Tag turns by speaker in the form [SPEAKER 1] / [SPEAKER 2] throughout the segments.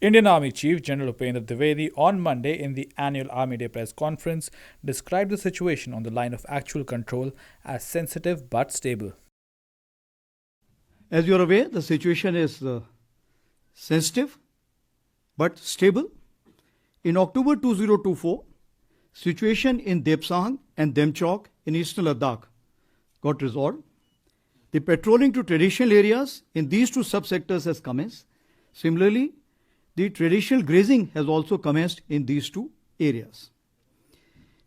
[SPEAKER 1] Indian Army Chief General Upendra Dwivedi on Monday in the annual Army Day press conference described the situation on the line of actual control as sensitive but stable.
[SPEAKER 2] As you are aware, the situation is sensitive but stable. In October 2024, situation in Depsang and Demchok in eastern Ladakh got resolved. The patrolling to traditional areas in these two subsectors has commenced. Similarly, the traditional grazing has also commenced in these two areas.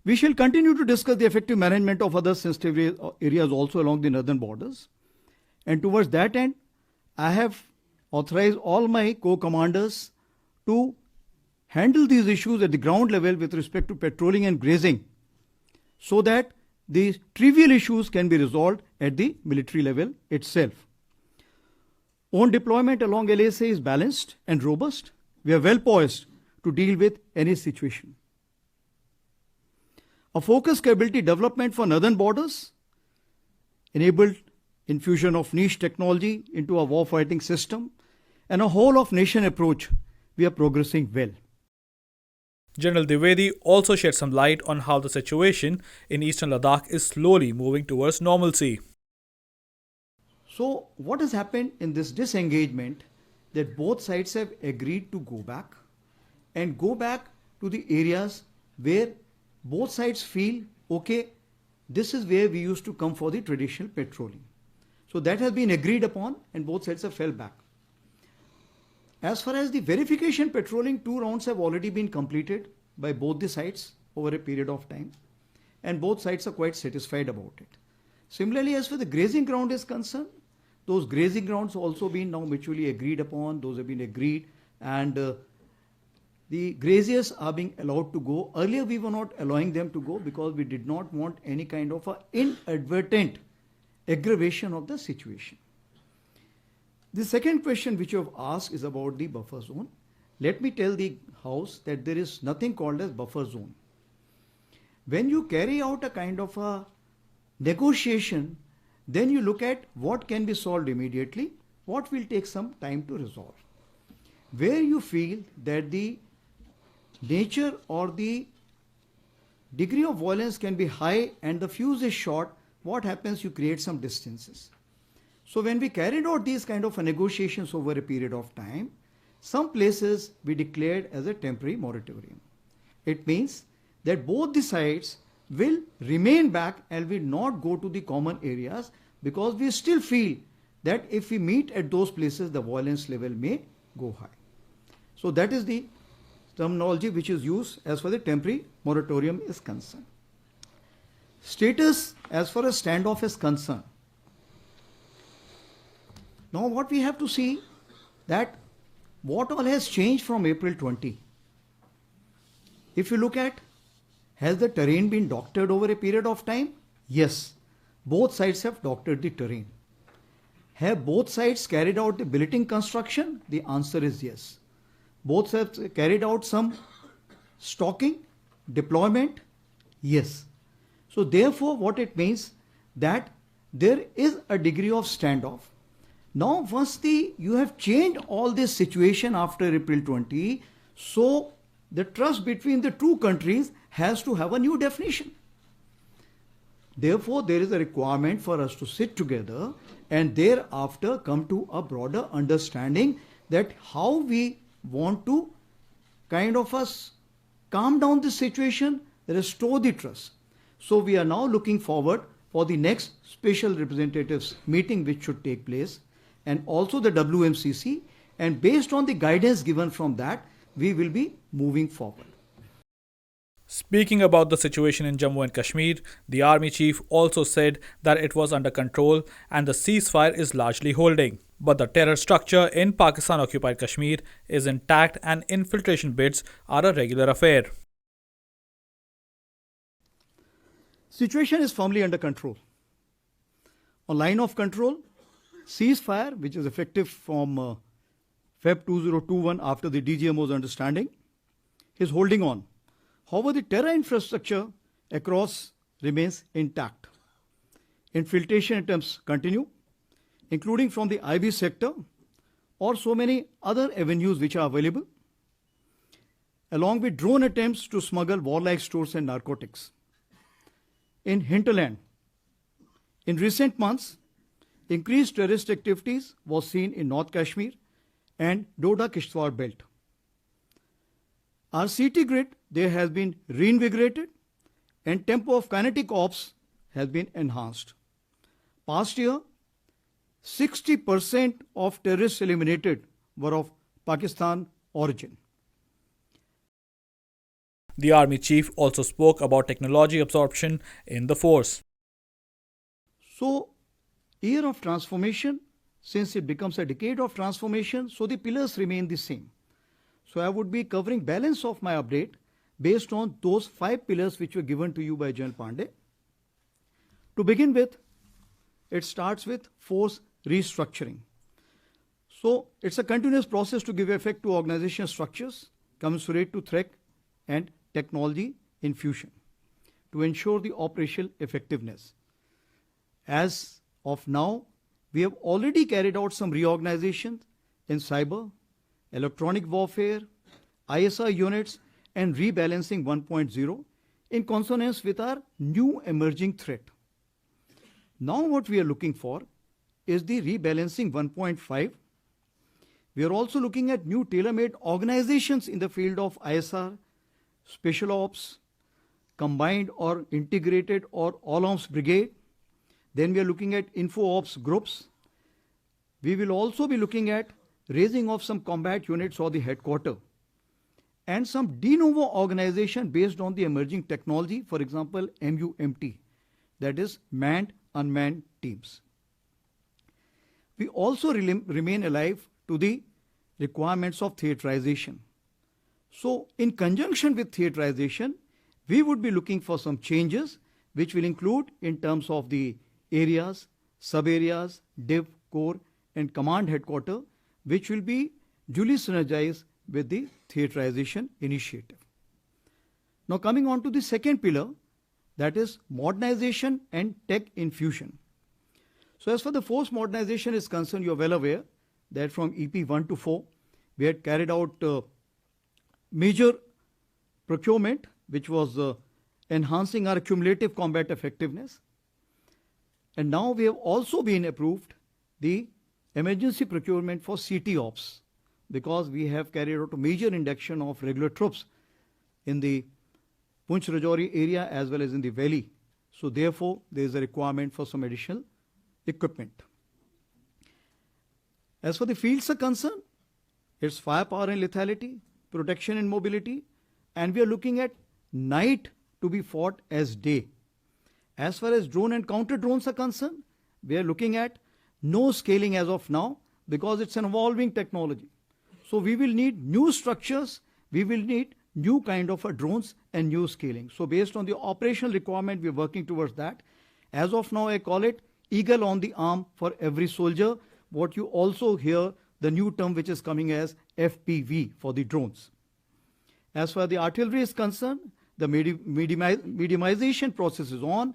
[SPEAKER 2] We shall continue to discuss the effective management of other sensitive areas also along the northern borders. And towards that end, I have authorized all my co-commanders to handle these issues at the ground level with respect to patrolling and grazing so that the trivial issues can be resolved at the military level itself. Own deployment along LSA is balanced and robust. We are well poised to deal with any situation. A focused capability development for northern borders enabled infusion of niche technology into our warfighting system and a whole of nation approach. We are progressing well.
[SPEAKER 1] General Dwivedi also shed some light on how the situation in eastern Ladakh is slowly moving towards normalcy.
[SPEAKER 2] So what has happened in this disengagement that both sides have agreed to go back to the areas where both sides feel, okay, this is where we used to come for the traditional patrolling. So that has been agreed upon and both sides have fell back. As far as the verification patrolling, 2 rounds have already been completed by both the sides over a period of time and both sides are quite satisfied about it. Similarly, as far as the grazing ground is concerned, those grazing grounds also been now mutually agreed upon, those have been agreed and the graziers are being allowed to go. Earlier we were not allowing them to go because we did not want any kind of a inadvertent aggravation of the situation. The second question which you have asked is about the buffer zone. Let me tell the House that there is nothing called as buffer zone. When you carry out a kind of a negotiation, then you look at what can be solved immediately, what will take some time to resolve. Where you feel that the nature or the degree of violence can be high and the fuse is short, what happens? You create some distances. So when we carried out these kind of negotiations over a period of time, some places we declared as a temporary moratorium. It means that both the sides will remain back and will not go to the common areas because we still feel that if we meet at those places, the violence level may go high. So that is the terminology which is used as far as the temporary moratorium is concerned. Status as far as standoff is concerned. Now what we have to see that what all has changed from April 20. If you look at, has the terrain been doctored over a period of time? Yes. Both sides have doctored the terrain. Have both sides carried out the billeting construction? The answer is yes. Both sides carried out some stocking, deployment? Yes. So therefore what it means that there is a degree of standoff. Now once you have changed all this situation after April 20, so the trust between the two countries has to have a new definition. Therefore, there is a requirement for us to sit together and thereafter come to a broader understanding that how we want to kind of calm down the situation, restore the trust. So we are now looking forward for the next special representatives meeting which should take place and also the WMCC, and based on the guidance given from that, we will be moving forward.
[SPEAKER 1] Speaking about the situation in Jammu and Kashmir, the Army Chief also said that it was under control and the ceasefire is largely holding. But the terror structure in Pakistan-occupied Kashmir is intact and infiltration bids are a regular affair.
[SPEAKER 2] Situation is firmly under control. On line of control, ceasefire, which is effective from Feb 2021 after the DGMO's understanding, is holding on. However, the terror infrastructure across remains intact. Infiltration attempts continue, including from the IB sector or so many other avenues which are available. along with drone attempts to smuggle warlike stores and narcotics. In hinterland, in recent months, increased terrorist activities was seen in North Kashmir and Doda-Kishtwar belt. Our CT grid there has been reinvigorated and tempo of kinetic ops has been enhanced. Past year, 60% of terrorists eliminated were of Pakistan origin.
[SPEAKER 1] The Army Chief also spoke about technology absorption in the force.
[SPEAKER 2] So, year of transformation, since it becomes a decade of transformation, so the pillars remain the same. So I would be covering balance of my update based on those 5 pillars which were given to you by General Pandey. To begin with, it starts with force restructuring. So it's a continuous process to give effect to organization structures commensurate to threat and technology infusion to ensure the operational effectiveness. As of now, we have already carried out some reorganizations in cyber, electronic warfare, ISR units, and rebalancing 1.0 in consonance with our new emerging threat. Now what we are looking for is the rebalancing 1.5. We are also looking at new tailor-made organizations in the field of ISR, special ops, combined or integrated or all-arms brigade. Then we are looking at info ops groups. We will also be looking at raising of some combat units or the headquarter and some de novo organization based on the emerging technology, for example, MUMT, that is manned unmanned teams. We also remain alive to the requirements of theaterization. So in conjunction with theaterization, we would be looking for some changes which will include in terms of the areas, sub-areas, div, core and command headquarter, which will be duly synergized with the theaterization initiative. Now coming on to the second pillar, that is modernization and tech infusion. So as far the force modernization is concerned, you are well aware that from EP 1 to 4, we had carried out major procurement, which was enhancing our cumulative combat effectiveness. And now we have also been approved the emergency procurement for CT ops, because we have carried out a major induction of regular troops in the Punch Rajouri area as well as in the valley. So therefore, there is a requirement for some additional equipment. As for the fields are concerned, it's firepower and lethality, protection and mobility, and we are looking at night to be fought as day. As far as drone and counter drones are concerned, we are looking at no scaling as of now because it's an evolving technology. So we will need new structures, we will need new kind of drones and new scaling. So based on the operational requirement, we are working towards that. As of now, I call it eagle on the arm for every soldier. What you also hear, the new term which is coming as FPV for the drones. As far as the artillery is concerned, the mediumization process is on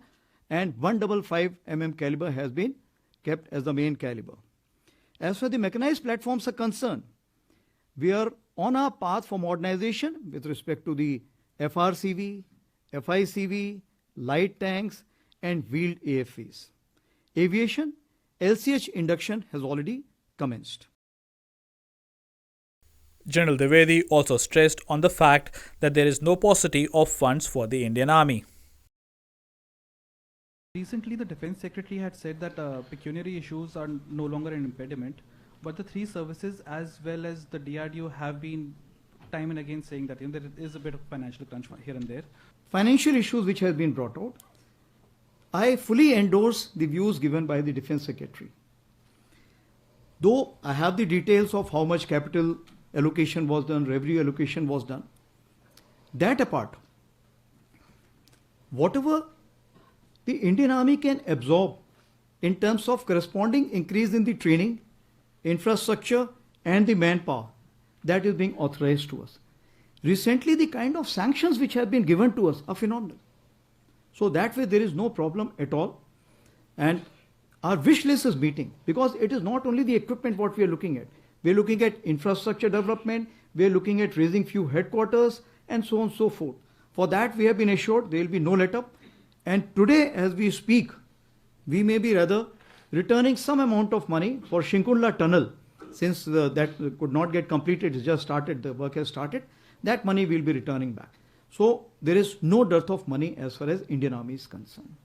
[SPEAKER 2] and 155 mm caliber has been kept as the main caliber. As far as the mechanized platforms are concerned, we are on our path for modernization with respect to the FRCV, FICV, light tanks and wheeled AFVs. Aviation, LCH induction has already commenced.
[SPEAKER 1] General Dwivedi also stressed on the fact that there is no paucity of funds for the Indian Army.
[SPEAKER 3] Recently, the Defense Secretary had said that pecuniary issues are no longer an impediment, but the three services as well as the DRDO have been time and again saying that there is a bit of financial crunch here and there.
[SPEAKER 2] Financial issues which have been brought out, I fully endorse the views given by the Defense Secretary. Though I have the details of how much capital allocation was done, revenue allocation was done, that apart, whatever the Indian Army can absorb in terms of corresponding increase in the training, infrastructure and the manpower, that is being authorized to us. Recently, the kind of sanctions which have been given to us are phenomenal. So that way there is no problem at all. And our wish list is meeting because it is not only the equipment what we are looking at. We are looking at infrastructure development, We are looking at raising few headquarters and so on and so forth. For that, we have been assured there will be no let-up. And today, as we speak, we may be rather returning some amount of money for Shinkundla tunnel, since that could not get completed, it's just started, the work has started. That money will be returning back. So there is no dearth of money as far as Indian Army is concerned.